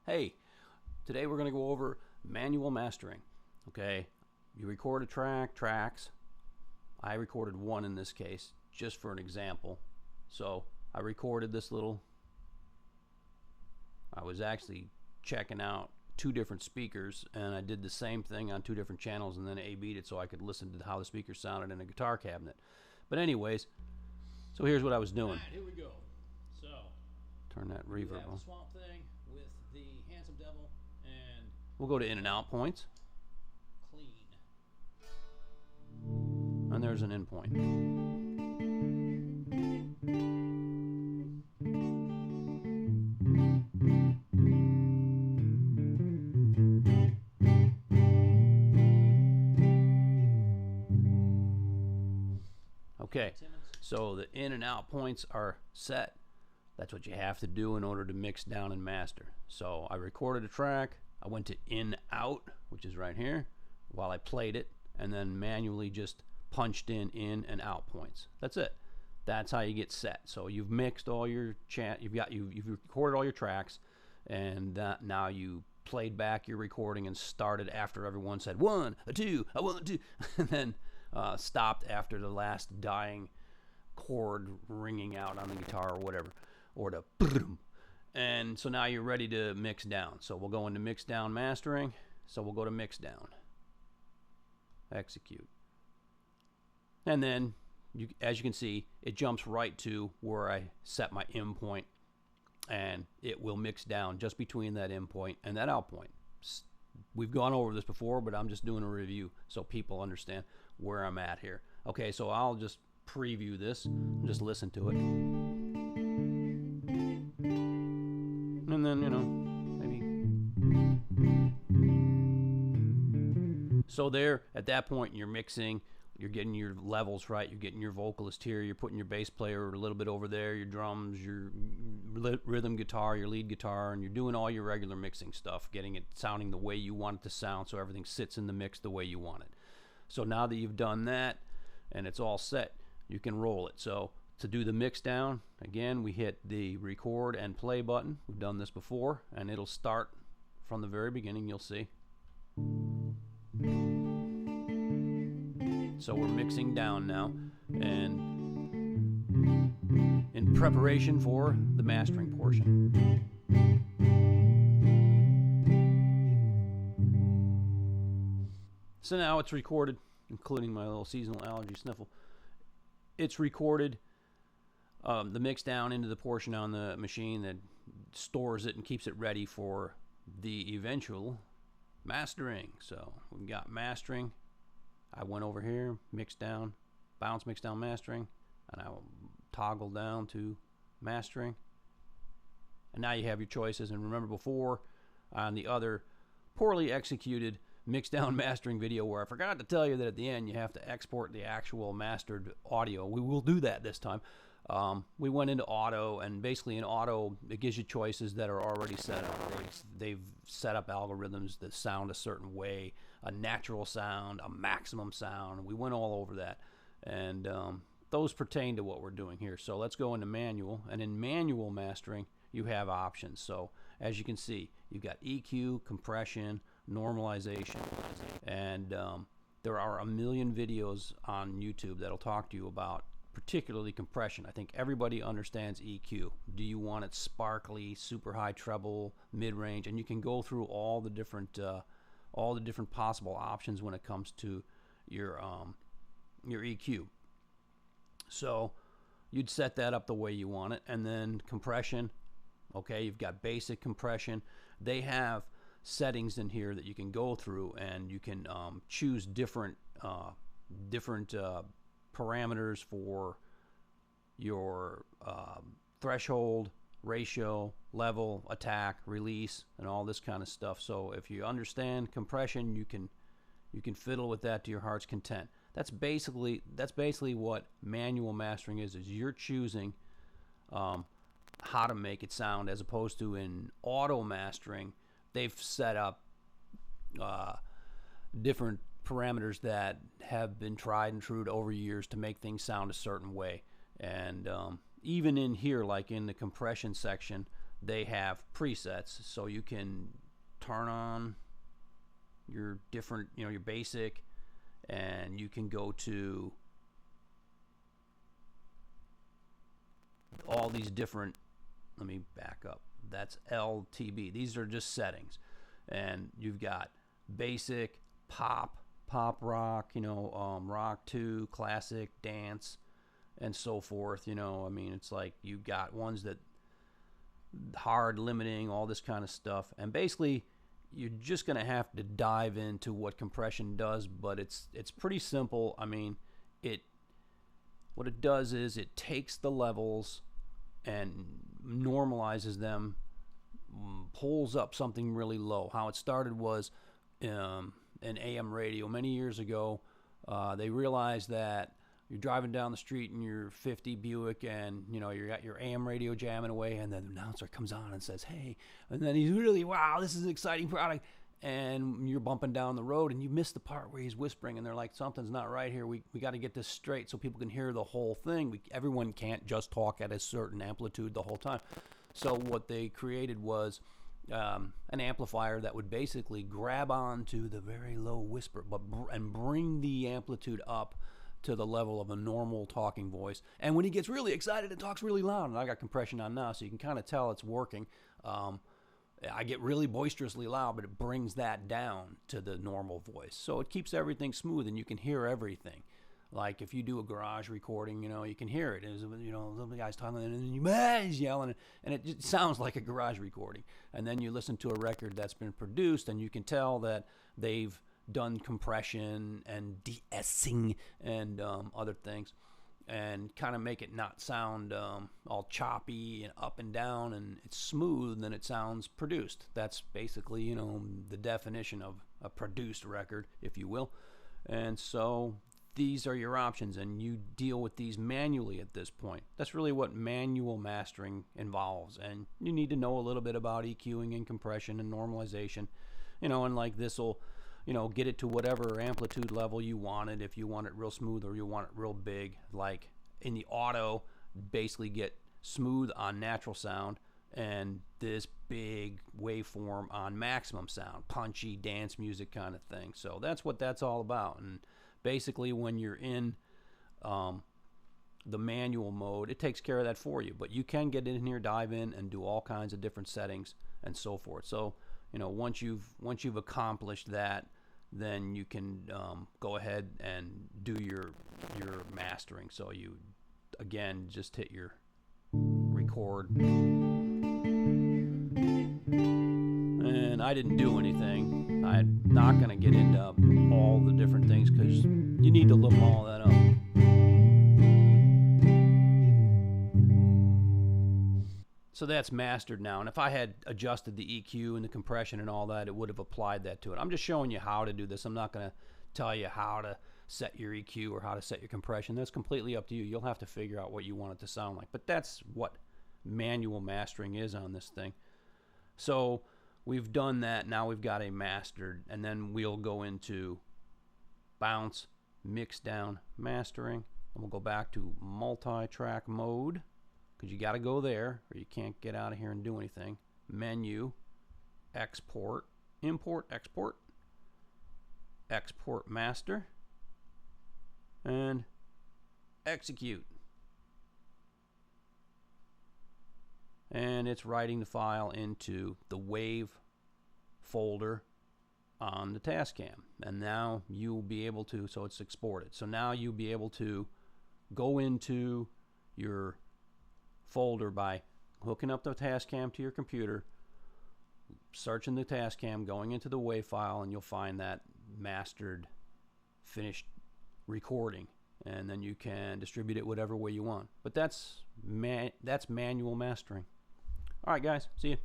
Hey, today we're going to go over manual mastering. Okay, you record a tracks. I recorded one in this case, just for an example. So I recorded this little, I was actually checking out two different speakers, and I did the same thing on two different channels and then A-B'd it so I could listen to how the speakers sounded in a guitar cabinet. But anyways, so here's what I was doing. All right, here we go. So turn that we reverb have on. the Swamp Thing with the Handsome Devil and We'll go to in and out points, clean. and there's an in point. Okay, so the in and out points are set. That's what you have to do in order to mix down and master. So I recorded a track, I went to in out, which is right here, while I played it, and then manually just punched in and out points. That's it. That's how you get set. So you've mixed all your you've recorded all your tracks, and now you played back your recording and started after everyone said 1, 2, 1, 2, and then stopped after the last dying chord ringing out on the guitar or whatever, or the boom. And so now you're ready to mix down. So we'll go into mix down mastering. So we'll go to mix down, execute, and then as you can see, it jumps right to where I set my in point, and it will mix down just between that in point and that out point. We've gone over this before, but I'm just doing a review so people understand where I'm at here. Okay, so I'll just preview this and just listen to it. And then, maybe. So there, at that point, you're mixing, you're getting your levels right, you're getting your vocalist here, you're putting your bass player a little bit over there, your drums, your rhythm guitar, your lead guitar, and you're doing all your regular mixing stuff, getting it sounding the way you want it to sound so everything sits in the mix the way you want it. So now that you've done that and it's all set, you can roll it. So to do the mix down, again, we hit the record and play button. We've done this before, and it'll start from the very beginning, you'll see. So we're mixing down now, and in preparation for the mastering portion. So now it's recorded, including my little seasonal allergy sniffle. It's recorded the mix down into the portion on the machine that stores it and keeps it ready for the eventual mastering. So we've got mastering. I went over here, mix down, bounce, mix down, mastering, and I will toggle down to mastering. And now you have your choices. And remember before, on the other poorly executed mix down mastering video where I forgot to tell you that at the end you have to export the actual mastered audio. We will do that this time. We went into auto, and basically in auto it gives you choices that are already set up. They've set up algorithms that sound a certain way, a natural sound, a maximum sound. We went all over that, and those pertain to what we're doing here. So let's go into manual, and in manual mastering you have options. So as you can see, you've got EQ, compression, normalization, and there are a million videos on YouTube that'll talk to you about particularly compression. I think everybody understands EQ. Do you want it sparkly, super high treble, mid-range? And you can go through all the different possible options when it comes to your EQ. So you'd set that up the way you want it, and then compression. Okay, you've got basic compression. They have settings in here that you can go through, and you can choose different parameters for your threshold, ratio, level, attack, release, and all this kind of stuff. So if you understand compression, you can fiddle with that to your heart's content. That's basically what manual mastering is you're choosing how to make it sound, as opposed to in auto mastering they've set up different parameters that have been tried and true over years to make things sound a certain way. And even in here, like in the compression section, they have presets, so you can turn on your different, your basic, and you can go to all these different, let me back up, that's LTB. These are just settings, and you've got basic, pop rock, rock 2, classic, dance, and so forth. I mean, it's like you've got ones that hard limiting, all this kind of stuff, and basically you're just going to have to dive into what compression does, but it's pretty simple. I mean, what it does is it takes the levels and normalizes them, pulls up something really low. How it started was an AM radio many years ago. They realized that you're driving down the street in your 50 Buick, and you got your AM radio jamming away, and then the announcer comes on and says, "Hey," and then he's really, "Wow, this is an exciting product." And you're bumping down the road, and you miss the part where he's whispering, and they're like, "Something's not right here. We got to get this straight so people can hear the whole thing. Everyone can't just talk at a certain amplitude the whole time." So what they created was an amplifier that would basically grab onto the very low whisper, and bring the amplitude up to the level of a normal talking voice. And when he gets really excited, it talks really loud. And I got compression on now, so you can kind of tell it's working. I get really boisterously loud, but it brings that down to the normal voice. So it keeps everything smooth, and you can hear everything. Like if you do a garage recording, you can hear it. The guy's talking, and he's yelling, and it just sounds like a garage recording. And then you listen to a record that's been produced, and you can tell that they've done compression and de-essing and other things, and kind of make it not sound all choppy and up and down, and it's smooth, and it sounds produced. That's basically, the definition of a produced record, if you will. And so these are your options, and you deal with these manually at this point. That's really what manual mastering involves, and you need to know a little bit about EQing and compression and normalization, and like this will get it to whatever amplitude level you want it, if you want it real smooth or you want it real big. Like in the auto, basically get smooth on natural sound, and this big waveform on maximum sound, punchy dance music kind of thing. So that's what that's all about. And basically when you're in the manual mode, it takes care of that for you, but you can get in here, dive in, and do all kinds of different settings and so forth. So once you've accomplished that, then you can go ahead and do your mastering. So you again just hit your record, and I didn't do anything. I'm not going to get into all the different things because you need to look all that up. So that's mastered now, and if I had adjusted the EQ and the compression and all that, it would have applied that to it. I'm just showing you how to do this. I'm not going to tell you how to set your EQ or how to set your compression. That's completely up to you. You'll have to figure out what you want it to sound like. But that's what manual mastering is on this thing. So we've done that. Now we've got a mastered, and then we'll go into bounce, mix down, mastering, and we'll go back to multi-track mode, because you got to go there or you can't get out of here and do anything. Menu, export, import, export, export master, and execute. And it's writing the file into the wave folder on the Tascam. And now you'll be able to, so it's exported. So now you'll be able to go into your folder by hooking up the Tascam to your computer, searching the Tascam, going into the WAV file, and you'll find that mastered, finished recording, and then you can distribute it whatever way you want. But that's manual mastering. All right, guys, see you.